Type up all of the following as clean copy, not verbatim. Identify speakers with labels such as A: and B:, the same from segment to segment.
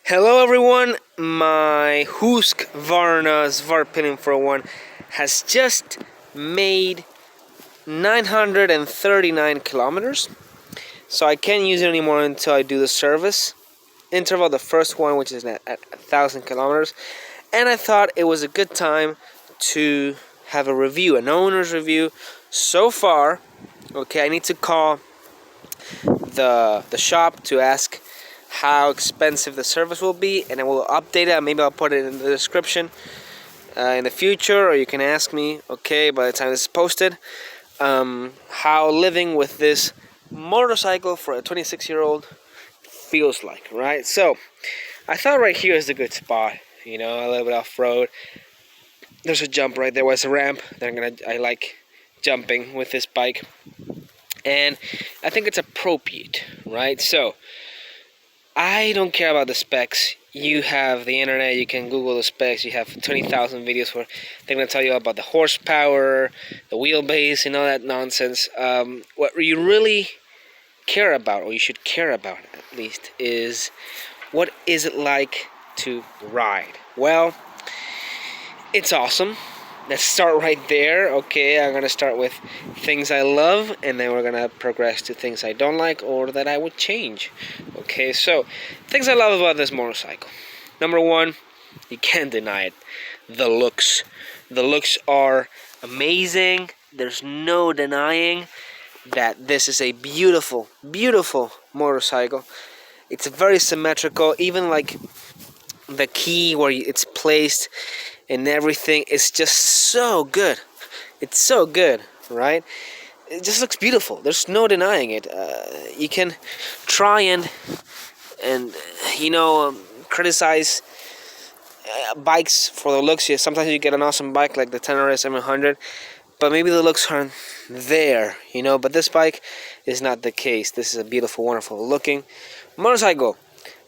A: Hello everyone, my Husqvarna svartpilen for one has just made 939 kilometers, so I can't use it anymore until I do the service interval, the first one, which is at 1,000 kilometers. And I thought it was a good time to have a review, an owner's review. So far, okay, I need to call the shop to ask how expensive the service will be, and I will update it. Maybe I'll put it in the description in the future, or you can ask me, okay, by the time this is posted, how living with this motorcycle for a 26-year-old feels like, right? So I thought right here is a good spot, you know, a little bit off-road. There's a jump right there, where's a ramp that I like jumping with this bike, and I think it's appropriate, right? So I don't care about the specs. You have the internet, you can Google the specs, you have 20,000 videos where they're going to tell you about the horsepower, the wheelbase, and all that nonsense. What you really care about, or you should care about at least, is what is it like to ride? Well, it's awesome. Let's start right there. Okay, I'm going to start with things I love, and then we're going to progress to things I don't like or that I would change. Okay, so things I love about this motorcycle. Number one, you can't deny it, the looks. The looks are amazing. There's no denying that this is a beautiful, beautiful motorcycle. It's very symmetrical, even like the key where it's placed and everything is just so good. It's so good, right? It just looks beautiful. There's no denying it. You can try and you know, criticize bikes for the looks. Yeah, sometimes you get an awesome bike like the Tenere 700, but maybe the looks aren't there, you know. But this bike is not the case. This is a beautiful, wonderful looking motorcycle.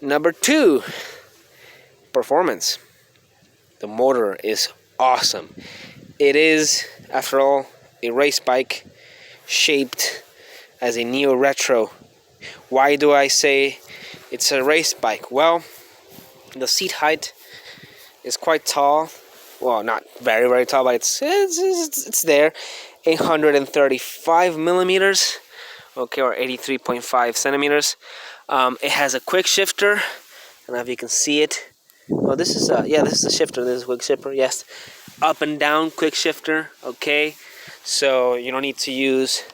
A: Number two, performance. The motor is awesome. It is, after all, a race bike shaped as a neo-retro. Why do I say it's a race bike? Well, the seat height is quite tall. Well, not very, very tall, but it's there. 835 millimeters, okay, or 83.5 centimeters. It has a quick shifter. I don't know if you can see it. Oh, this is this is a shifter. This is a quick shifter. Yes, up and down quick shifter. Okay, so you don't need to use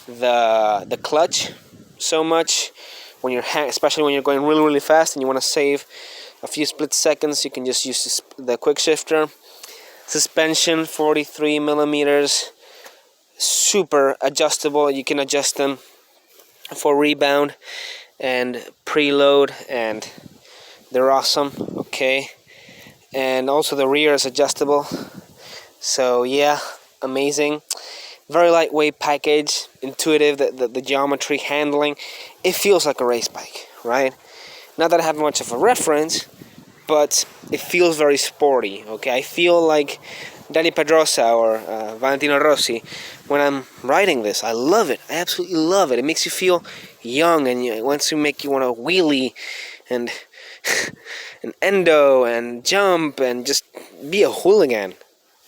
A: the clutch so much when you're especially when you're going really, really fast and you want to save a few split seconds. You can just use the quick shifter. Suspension 43 millimeters, super adjustable. You can adjust them for rebound and preload, and they're awesome. Okay, and also the rear is adjustable, so yeah, amazing. Very lightweight package, intuitive. The geometry, handling, it feels like a race bike, right? Not that I have much of a reference, but it feels very sporty. Okay, I feel like Dani Pedrosa or Valentino Rossi when I'm riding this. I love it. I absolutely love it. It makes you feel young, and it wants to make you want to wheelie and an endo and jump and just be a hooligan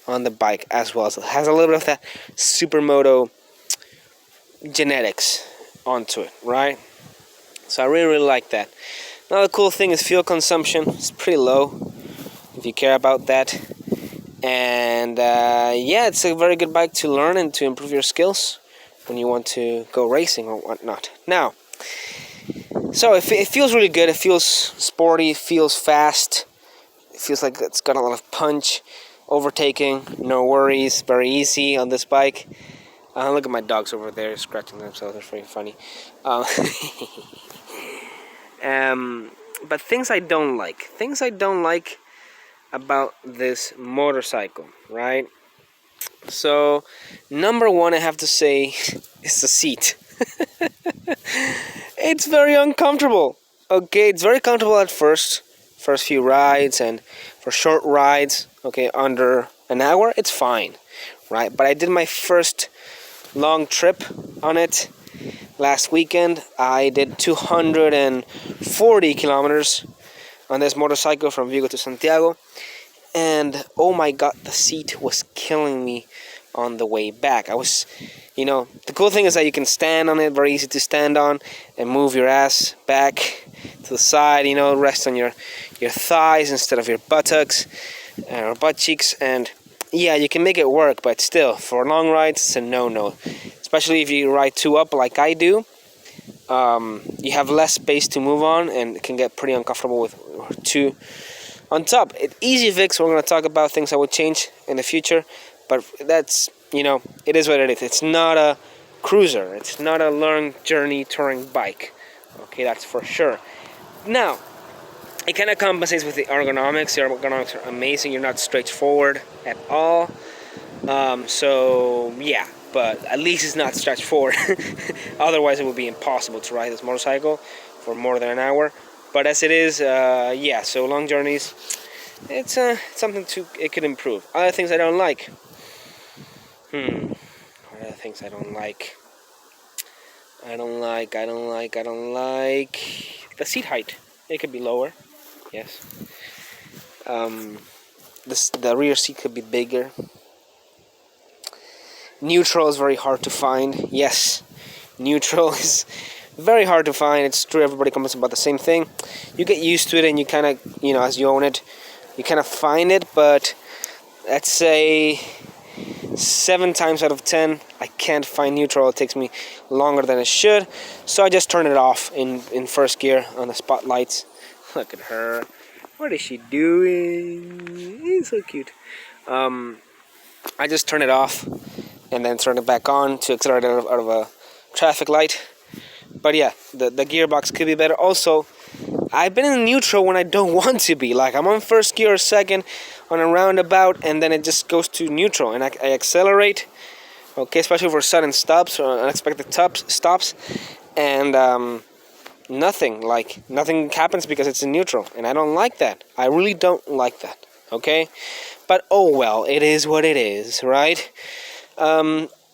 A: on the bike as well. So it has a little bit of that supermoto genetics onto it, right? So I really, really like that. Another cool thing is fuel consumption. It's pretty low if you care about that. And yeah, it's a very good bike to learn and to improve your skills when you want to go racing or whatnot. Now, so it feels really good. It feels sporty. It feels fast. It feels like it's got a lot of punch. Overtaking, no worries. Very easy on this bike. Look at my dogs over there scratching themselves. They're very funny. But things I don't like. Things I don't like about this motorcycle, right? So, number one, I have to say, is the seat. It's very uncomfortable. Okay, it's very comfortable at first few rides, and for short rides, okay, under an hour, it's fine, right? But I did my first long trip on it last weekend. I did 240 kilometers on this motorcycle from Vigo to Santiago. And oh my god, the seat was killing me on the way back. I was, the cool thing is that you can stand on it, very easy to stand on, and move your ass back to the side, rest on your thighs instead of your buttocks or butt cheeks. And yeah, you can make it work, but still, for long rides, it's a no-no. Especially if you ride two up like I do. You have less space to move on, and it can get pretty uncomfortable with two on top. Easy fix. We're going to talk about things I would change in the future, but that's, it is what it is. It's not a cruiser. It's not a long journey touring bike. Okay, that's for sure. Now, it kind of compensates with the ergonomics. The ergonomics are amazing. You're not straightforward at all. So, yeah, but at least it's not stretched forward. Otherwise, it would be impossible to ride this motorcycle for more than an hour. But as it is, yeah, so long journeys, it's something it could improve. Other things I don't like. What are the things I don't like? I don't like the seat height. It could be lower. Yes. The rear seat could be bigger. Neutral is very hard to find. Yes, neutral is very hard to find. It's true, everybody comments about the same thing. You get used to it and you kind of, as you own it, you kind of find it, but let's say 7 times out of 10, I can't find neutral. It takes me longer than it should, so I just turn it off in first gear on the spotlights. Look at her. What is she doing? It's so cute. I just turn it off and then turn it back on to accelerate out of a traffic light. But yeah, the gearbox could be better. Also, I've been in neutral when I don't want to be. Like, I'm on first gear or second on a roundabout, and then it just goes to neutral, and I accelerate. Okay, especially for sudden stops or unexpected stops, and nothing happens because it's in neutral, and I don't like that. I really don't like that. Okay, but oh well, it is what it is, right?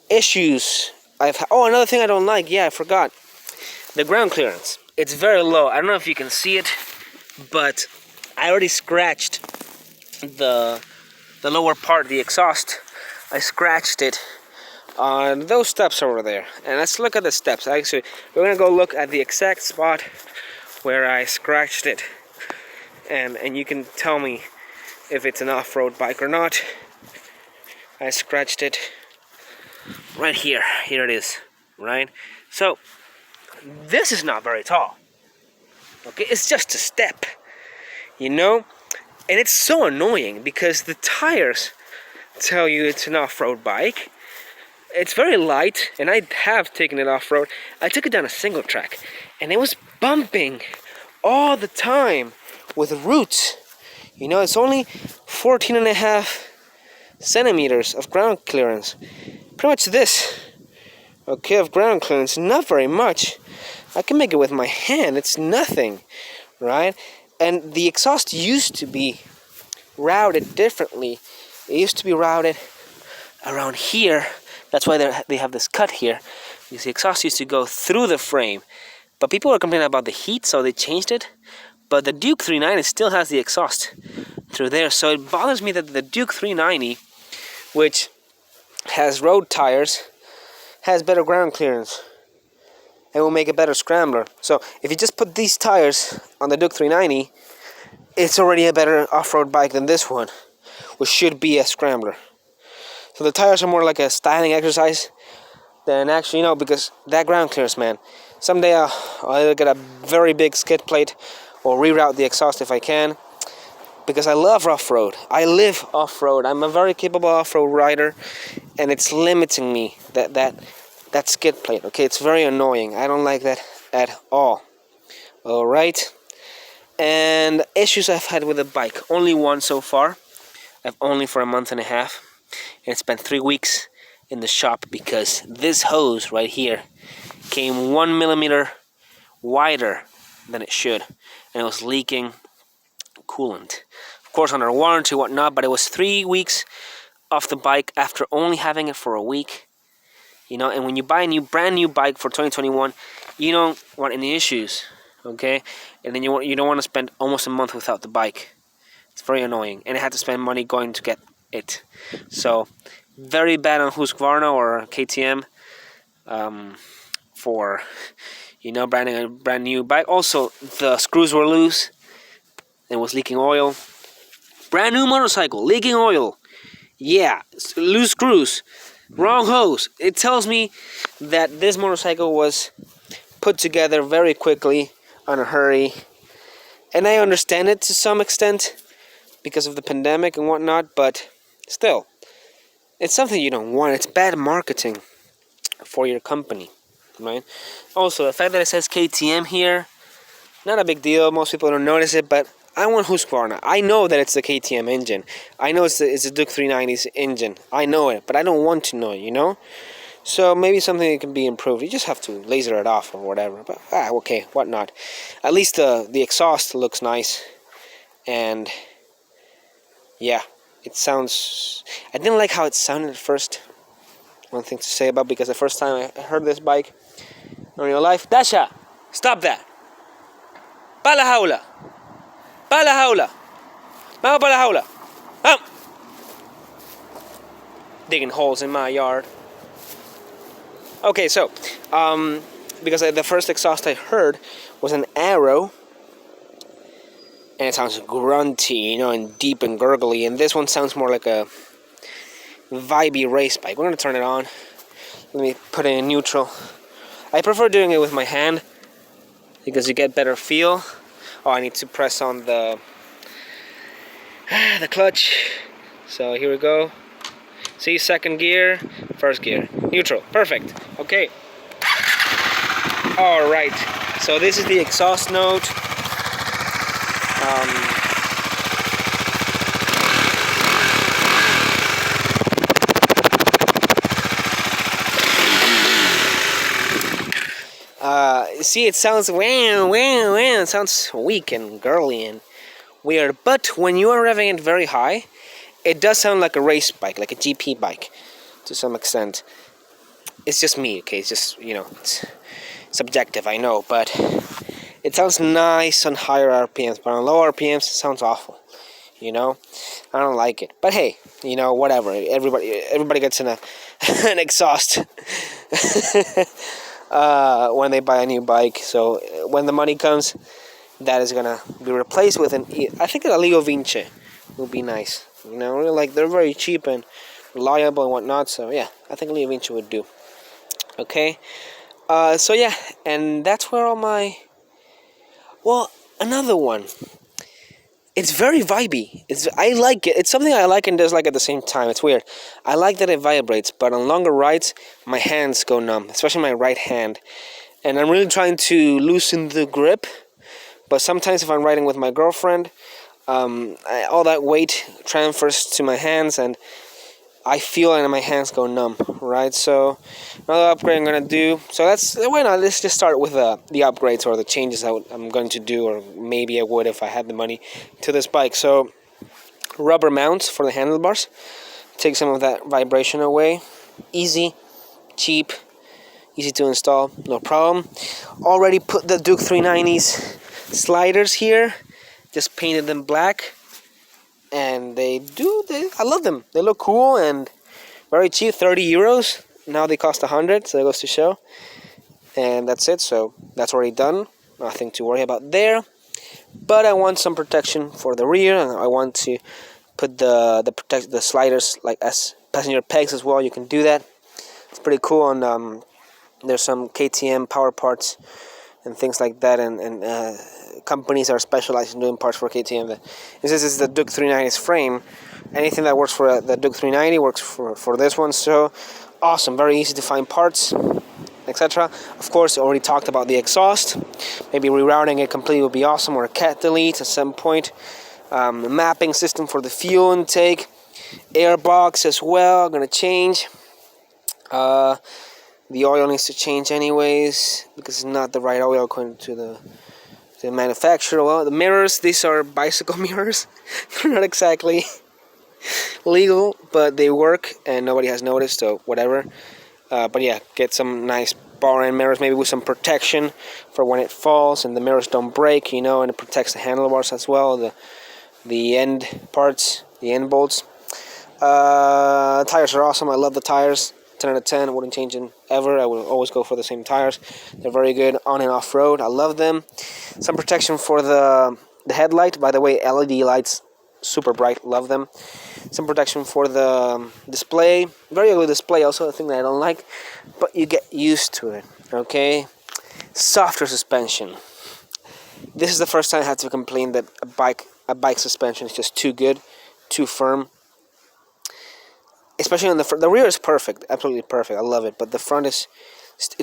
A: Issues another thing I don't like. Yeah, I forgot. The ground clearance. It's very low. I don't know if you can see it, but I already scratched the lower part, the exhaust. I scratched it on those steps over there. And let's look at the steps. Actually, we're gonna go look at the exact spot where I scratched it, and you can tell me if it's an off-road bike or not. I scratched it right here. Here it is, right? So this is not very tall. Okay, it's just a step, and it's so annoying because the tires tell you it's an off-road bike. It's very light, and I have taken it off-road. I took it down a single track, and it was bumping all the time with roots. It's only 14.5 centimeters of ground clearance. Pretty much this, okay, of ground clearance, not very much. I can make it with my hand, it's nothing, right? And the exhaust used to be routed differently. It used to be routed around here. That's why they have this cut here, because the exhaust used to go through the frame. But people were complaining about the heat, so they changed it. But the Duke 390 still has the exhaust through there, so it bothers me that the Duke 390, which has road tires, has better ground clearance and will make a better scrambler. So if you just put these tires on the Duke 390, it's already a better off-road bike than this one, which should be a scrambler. So the tires are more like a styling exercise than actually, because that ground clearance, man. Someday I'll either get a very big skid plate or reroute the exhaust if I can, because I love off-road. I live off-road. I'm a very capable off-road rider, and it's limiting me, that skid plate, okay? It's very annoying. I don't like that at all. All right? And issues I've had with the bike. Only one so far. I've only for a month and a half. And it's been 3 weeks in the shop because this hose right here came 1 millimeter wider than it should. And it was leaking coolant. Of course, under warranty, whatnot, but it was 3 weeks off the bike after only having it for a week. And when you buy a brand new bike for 2021, you don't want any issues. okay? And then you don't want to spend almost a month without the bike. It's very annoying, and I had to spend money going to get it. So very bad on Husqvarna or KTM for branding a brand new bike. Also, the screws were loose and was leaking oil. Brand new motorcycle, leaking oil. Yeah, loose screws, wrong hose. It tells me that this motorcycle was put together very quickly, on a hurry. And I understand it to some extent because of the pandemic and whatnot, but still, it's something you don't want. It's bad marketing for your company, right? Also, the fact that it says KTM here, not a big deal. Most people don't notice it, but I want Husqvarna. I know that it's the KTM engine. I know it's the Duke 390's engine. I know it, but I don't want to know it, So maybe something that can be improved. You just have to laser it off or whatever. But okay, whatnot. At least the exhaust looks nice, and yeah, it sounds. I didn't like how it sounded at first. One thing to say about, because the first time I heard this bike in real life. Dasha, stop that. Pa la jaula. Pa la jaula. Vamos pa la jaula. Come. Digging holes in my yard. Okay, so because the first exhaust I heard was an Arrow, and it sounds grunty, and deep and gurgly, and this one sounds more like a vibey race bike. We're gonna turn it on. Let me put it in neutral. I prefer doing it with my hand because you get better feel. Oh, I need to press on the clutch. So here we go. See, second gear, first gear, neutral, perfect. Okay. All right. So this is the exhaust note. See, it sounds wow. It sounds weak and girly and weird. But when you are revving it very high, it does sound like a race bike, like a GP bike, to some extent. It's just me, okay? It's just, it's subjective, I know, but it sounds nice on higher RPMs, but on low RPMs, it sounds awful, I don't like it. But hey, whatever. Everybody gets an exhaust when they buy a new bike. So when the money comes, that is gonna be replaced with I think a Leo Vinci would be nice. Like they're very cheap and reliable and whatnot. So yeah, I think Leo Vinci would do. Okay. So yeah, and that's where all my. Well, another one. It's very vibey. I like it. It's something I like and dislike at the same time. It's weird. I like that it vibrates, but on longer rides, my hands go numb, especially my right hand. And I'm really trying to loosen the grip. But sometimes if I'm riding with my girlfriend, all that weight transfers to my hands, and I feel it and my hands go numb, right? So another upgrade I'm going to do. So why not? Let's just start with the upgrades or the changes I'm going to do, or maybe I would if I had the money, to this bike. So rubber mounts for the handlebars. Take some of that vibration away. Easy, cheap, easy to install, no problem. Already put the Duke 390's sliders here. Just painted them black. And I love them. They look cool and very cheap, 30 euros. Now they cost 100, so that goes to show. And that's it, so that's already done. Nothing to worry about there. But I want some protection for the rear, and I want to put the sliders like as passenger pegs as well. You can do that. It's pretty cool, and there's some KTM power parts and things like that, and companies are specialized in doing parts for KTM. This is the Duke 390's frame. Anything that works for the Duke 390 works for this one. So awesome, very easy to find parts, etc. Of course, I already talked about the exhaust. Maybe rerouting it completely would be awesome, or a cat delete at some point. Mapping system for the fuel intake, airbox as well. I'm gonna change. The oil needs to change anyways because it's not the right oil according to the manufacturer. Well, the mirrors, these are bicycle mirrors. They're not exactly legal, but they work and nobody has noticed, so whatever. But yeah, get some nice bar end mirrors, maybe with some protection for when it falls and the mirrors don't break, you know, and it protects the handlebars as well, the end parts, the end bolts. Tires are awesome. I love the tires. 10 out of 10. I wouldn't change them ever. I would always go for the same tires. They're very good on and off road. I love them. Some protection for the headlight. By the way, LED lights, super bright. Love them. Some protection for the display. Very ugly display also, a thing that I don't like. But you get used to it. Okay? Softer suspension. This is the first time I had to complain that a bike suspension is just too good, too firm. Especially on the rear is perfect, absolutely perfect. I love it, but the front it's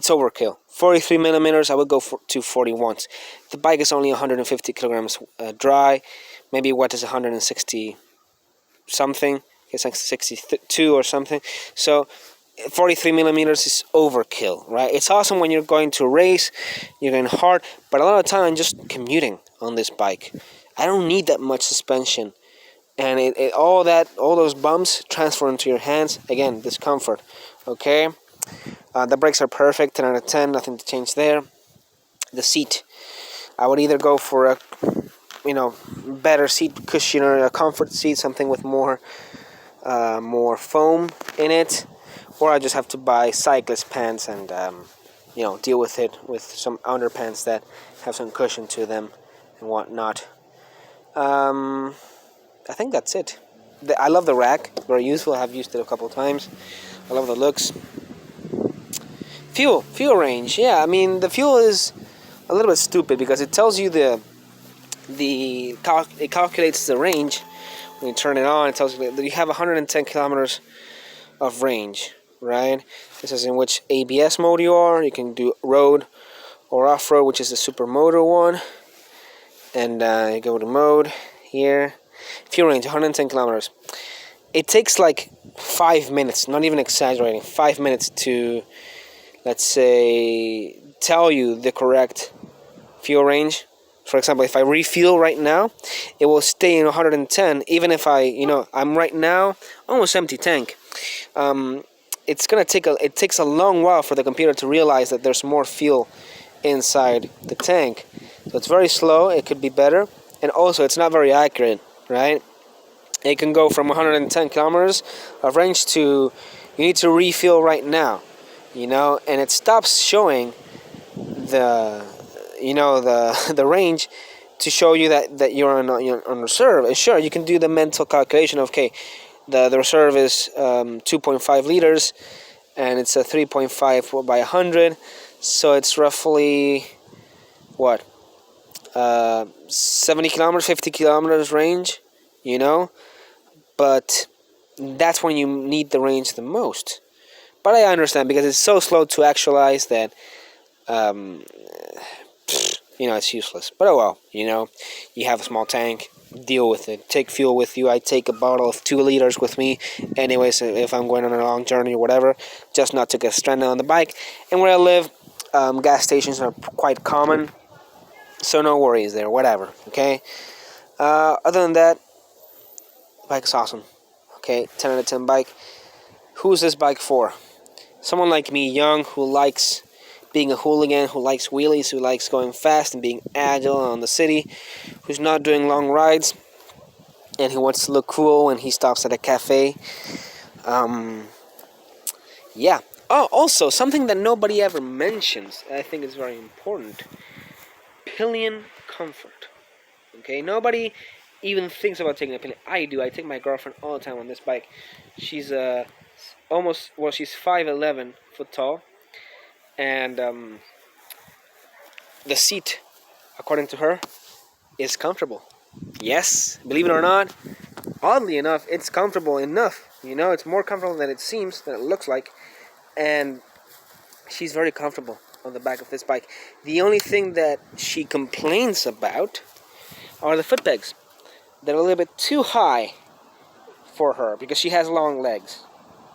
A: overkill. 43 millimeters. I would go to 41s. The bike is only 150 kilograms dry. Maybe wet is 160 something. It's like 62 or something. So 43 millimeters is overkill, right? It's awesome when you're going to race, you're going hard, but a lot of time I'm just commuting on this bike. I don't need that much suspension. And all those bumps transfer into your hands. Again, discomfort. Okay, the brakes are perfect. 10 out of 10. Nothing to change there. The seat, I would either go for a, better seat cushion or a comfort seat, something with more foam in it, or I just have to buy cyclist pants and deal with it with some underpants that have some cushion to them and whatnot. I think that's it. I love the rack. Very useful. I've used it a couple of times. I love the looks. Fuel range. Yeah, I mean the fuel is a little bit stupid because it tells you it calculates the range when you turn it on. It tells you that you have 110 kilometers of range, right? This is in which ABS mode you are. You can do road or off-road, which is the supermoto one. And you go to mode here. Fuel range, 110 kilometers. It takes like 5 minutes, not even exaggerating, 5 minutes to, let's say, tell you the correct fuel range. For example, if I refuel right now, it will stay in 110, even if I'm right now almost empty tank. It takes a long while for the computer to realize that there's more fuel inside the tank. So it's very slow. It could be better. And also, it's not very accurate, right? It can go from 110 kilometers of range to you need to refuel right now, and it stops showing the range to show you that you're on reserve. And sure, you can do the mental calculation of, okay, the reserve is 2.5 liters, and it's a 3.5 by 100, so it's roughly what? 70 kilometers, 50 kilometers range, but that's when you need the range the most. But I understand because it's so slow to actualize that, it's useless. But oh well, you have a small tank, deal with it. Take fuel with you. I take a bottle of 2 liters with me anyways if I'm going on a long journey or whatever, just not to get stranded on the bike. And where I live, gas stations are quite common. So no worries there, whatever, okay? Other than that, the bike is awesome. Okay, 10 out of 10 bike. Who's this bike for? Someone like me, young, who likes being a hooligan, who likes wheelies, who likes going fast and being agile on the city, who's not doing long rides, and he wants to look cool when he stops at a cafe. Yeah. Oh, also, something that nobody ever mentions, I think is very important. Pillion comfort. Okay, nobody even thinks about taking a pillion. I do. I take my girlfriend all the time on this bike. She's she's 5'11" foot tall, and the seat, according to her, is comfortable. Yes, believe it or not, oddly enough, it's comfortable enough. It's more comfortable than it seems, than it looks like, and she's very comfortable on the back of this bike. The only thing that she complains about are the foot pegs. They're a little bit too high for her because she has long legs.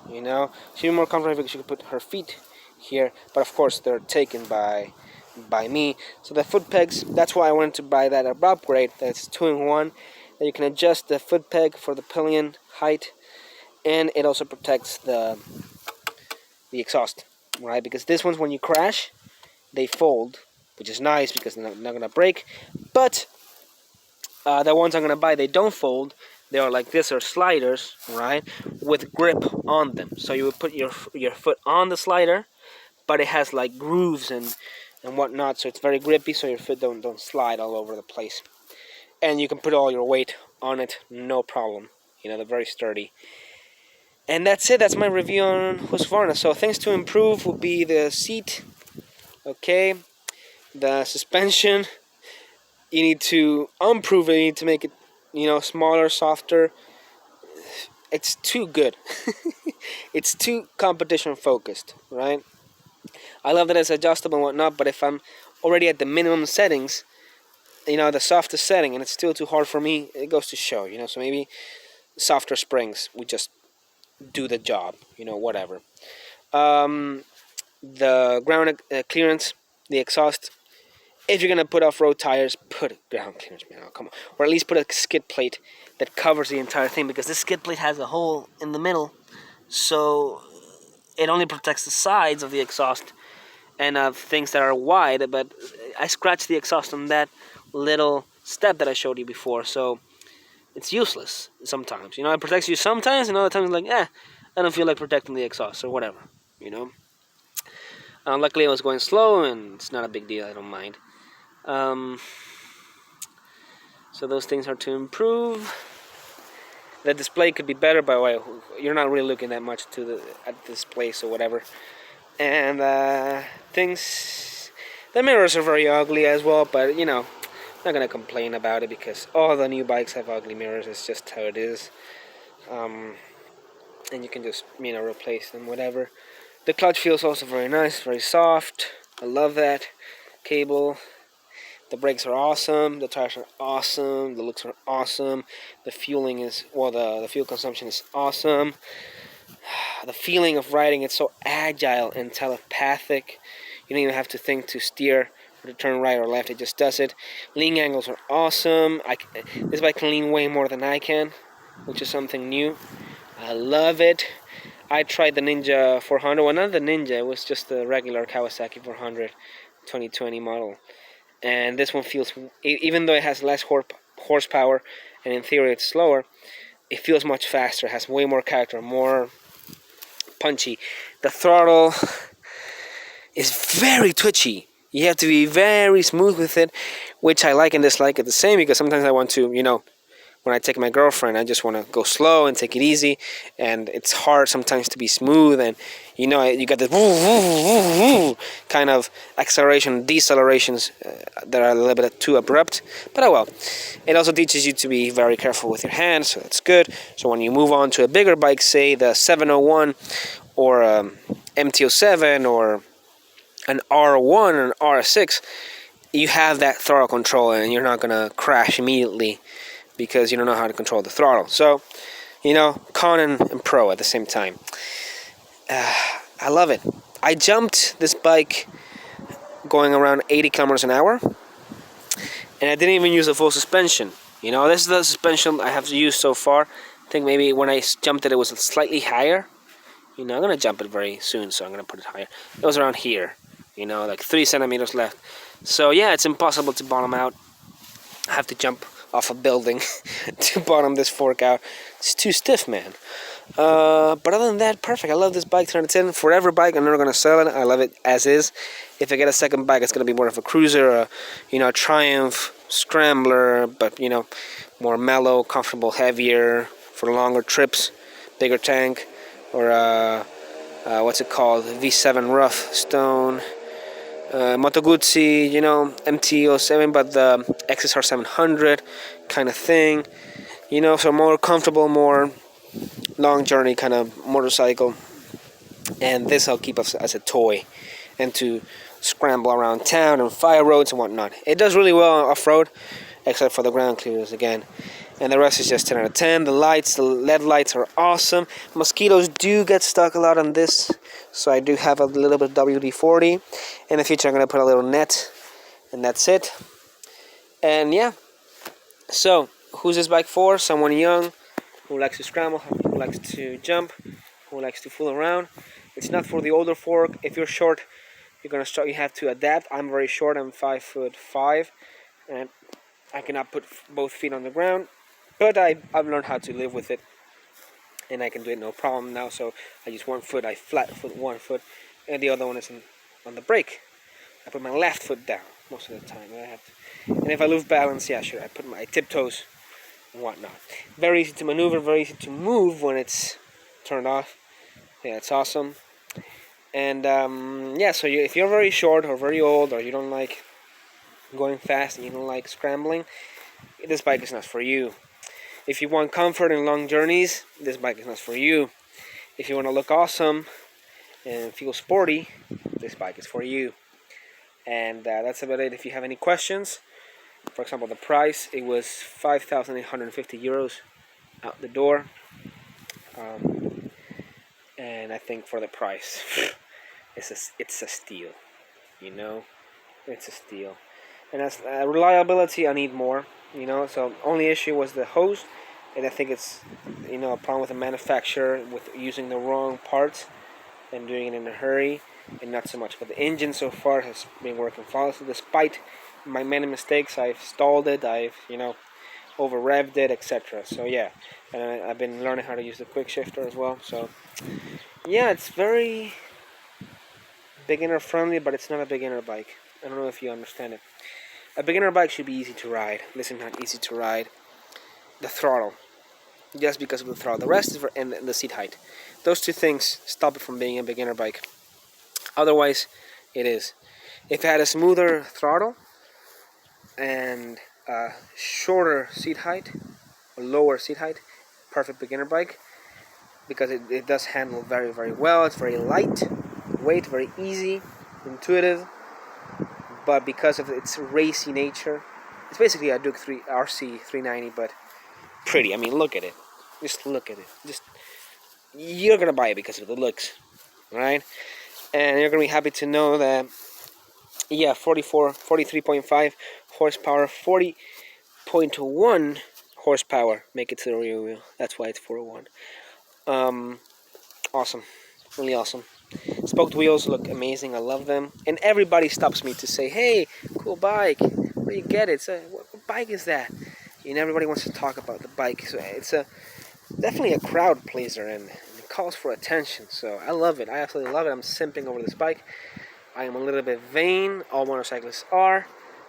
A: She'd be more comfortable if she could put her feet here, but of course they're taken by me. So the foot pegs, that's why I wanted to buy that upgrade. That's 2-in-1. That you can adjust the foot peg for the pillion height, and it also protects the exhaust. right? Because this one's, when you crash, they fold, which is nice because they're not gonna break. But the ones I'm gonna buy, they don't fold. They are like this, or sliders, right, with grip on them. So you would put your foot on the slider, but it has like grooves and whatnot, so it's very grippy, so your foot don't slide all over the place. And you can put all your weight on it, no problem. You know, they're very sturdy. And that's it. That's my review on Husqvarna. So things to improve would be the seat, okay, the suspension. You need to improve it. You need to make it, you know, smaller, softer. It's too good. It's too competition focused, right? I love that it's adjustable and whatnot, but if I'm already at the minimum settings, you know, the softest setting, and it's still too hard for me, it goes to show, you know. So maybe softer springs would just do the job, you know, whatever. The ground clearance, the exhaust. If you're gonna put off-road tires, put ground clearance, man. Oh, come on, or at least put a skid plate that covers the entire thing, because this skid plate has a hole in the middle, so it only protects the sides of the exhaust and things that are wide. But I scratched the exhaust on that little step that I showed you before, so it's useless sometimes. You know, it protects you sometimes, and other times like, I don't feel like protecting the exhaust or whatever. You know. Luckily, I was going slow, and it's not a big deal. I don't mind. So those things are to improve. The display could be better, by the way. You're not really looking that much at the display, so whatever. And things, the mirrors are very ugly as well, but you know, I'm not gonna complain about it because all the new bikes have ugly mirrors. It's just how it is. And you can just, you know, replace them, whatever. The clutch feels also very nice, very soft. I love that cable. The brakes are awesome. The tires are awesome. The looks are awesome. The fueling is, well, the fuel consumption is awesome. The feeling of riding, it's so agile and telepathic. You don't even have to think to steer or to turn right or left. It just does it. Lean angles are awesome. This bike can lean way more than I can, which is something new. I love it. I tried the Ninja 400. Well, not the Ninja. It was just the regular Kawasaki 400 2020 model. And this one feels, even though it has less horsepower, and in theory it's slower, it feels much faster. It has way more character, more punchy. The throttle is very twitchy. You have to be very smooth with it, which I like and dislike at the same, because sometimes I want to, you know, when I take my girlfriend, I just want to go slow and take it easy, and it's hard sometimes to be smooth, and you know, you got this kind of acceleration, decelerations that are a little bit too abrupt, but oh well. It also teaches you to be very careful with your hands, so that's good. So when you move on to a bigger bike, say the 701 or MT-07 or an R1 or an R6, you have that throttle control, and you're not going to crash immediately because you don't know how to control the throttle. So, you know, con and pro at the same time. I love it. I jumped this bike going around 80 kilometers an hour, and I didn't even use a full suspension. You know, this is the suspension I have used so far. I think maybe when I jumped it, it was slightly higher. You know, I'm going to jump it very soon, so I'm going to put it higher. It was around here, you know, like 3 centimeters left. So, yeah, it's impossible to bottom out. I have to jump off a building to bottom this fork out. It's too stiff, man. But other than that, perfect. I love this bike. 10 out of 10. Forever bike. I'm never going to sell it. I love it as is. If I get a second bike, it's going to be more of a cruiser, a Triumph Scrambler, but, you know, more mellow, comfortable, heavier, for longer trips, bigger tank, or, what's it called? V7 Rough Stone. Moto Guzzi, you know, MT-07, but the XSR 700 kind of thing, you know, so more comfortable, more long journey kind of motorcycle. And this I'll keep as a toy and to scramble around town and fire roads and whatnot. It does really well off-road, except for the ground clearance again. And the rest is just 10 out of 10. The lights, the LED lights are awesome. Mosquitoes do get stuck a lot on this, so I do have a little bit of WD-40. In the future, I'm going to put a little net, and that's it. And yeah, so who's this bike for? Someone young, who likes to scramble, who likes to jump, who likes to fool around. It's not for the older folk. If you're short, you're gonna start. You have to adapt. I'm very short. I'm 5'5", and I cannot put both feet on the ground. But I've learned how to live with it, and I can do it no problem now. So I use one foot. I flat foot one foot, and the other one is on the brake. I put my left foot down most of the time. And if I lose balance, yeah, sure, I put my tiptoes and whatnot. Very easy to maneuver, very easy to move when it's turned off. Yeah, it's awesome. And yeah, so if you're very short or very old, or you don't like going fast and you don't like scrambling, this bike is not for you. If you want comfort and long journeys, this bike is not for you. If you want to look awesome and feel sporty, this bike is for you. And that's about it. If you have any questions, for example, the price, it was 5,850 euros out the door. And I think for the price, it's a steal. You know, it's a steal. And as reliability, I need more. You know, so only issue was the hose, and I think it's, you know, a problem with the manufacturer with using the wrong parts and doing it in a hurry, and not so much. But the engine so far has been working flawlessly, despite my many mistakes. I've stalled it, I've, you know, over revved it, etc. So yeah, and I've been learning how to use the quick shifter as well. So yeah, it's very beginner friendly, but it's not a beginner bike. I don't know if you understand it. A beginner bike should be easy to ride. This is not easy to ride. The throttle, just because of the throttle. The rest is for, and the seat height. Those two things stop it from being a beginner bike. Otherwise, it is. If it had a smoother throttle and a shorter seat height, a lower seat height, perfect beginner bike, because it does handle very, very well. It's very light weight, very easy, intuitive, but because of its racy nature, it's basically a Duke RC 390, but pretty. I mean, look at it. Just look at it. You're gonna buy it because of the looks, right? And you're gonna be happy to know that, yeah, 43.5 horsepower, 40.1 horsepower make it to the rear wheel. That's why it's 401. Awesome, really awesome. Spoked wheels look amazing. I love them, and everybody stops me to say, "Hey, cool bike. Where do you get it? What bike is that?" And everybody wants to talk about the bike. So it's definitely a crowd pleaser, and it calls for attention. So I love it. I absolutely love it. I'm simping over this bike. I am a little bit vain. All motorcyclists are,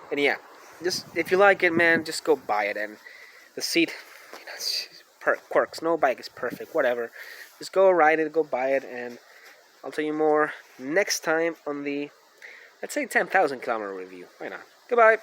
A: and yeah, just if you like it, man, just go buy it. And the seat, you know, it's quirks. No bike is perfect. Whatever. Just go ride it. Go buy it, and I'll tell you more next time on the, let's say, 10,000 kilometer review. Why not? Goodbye.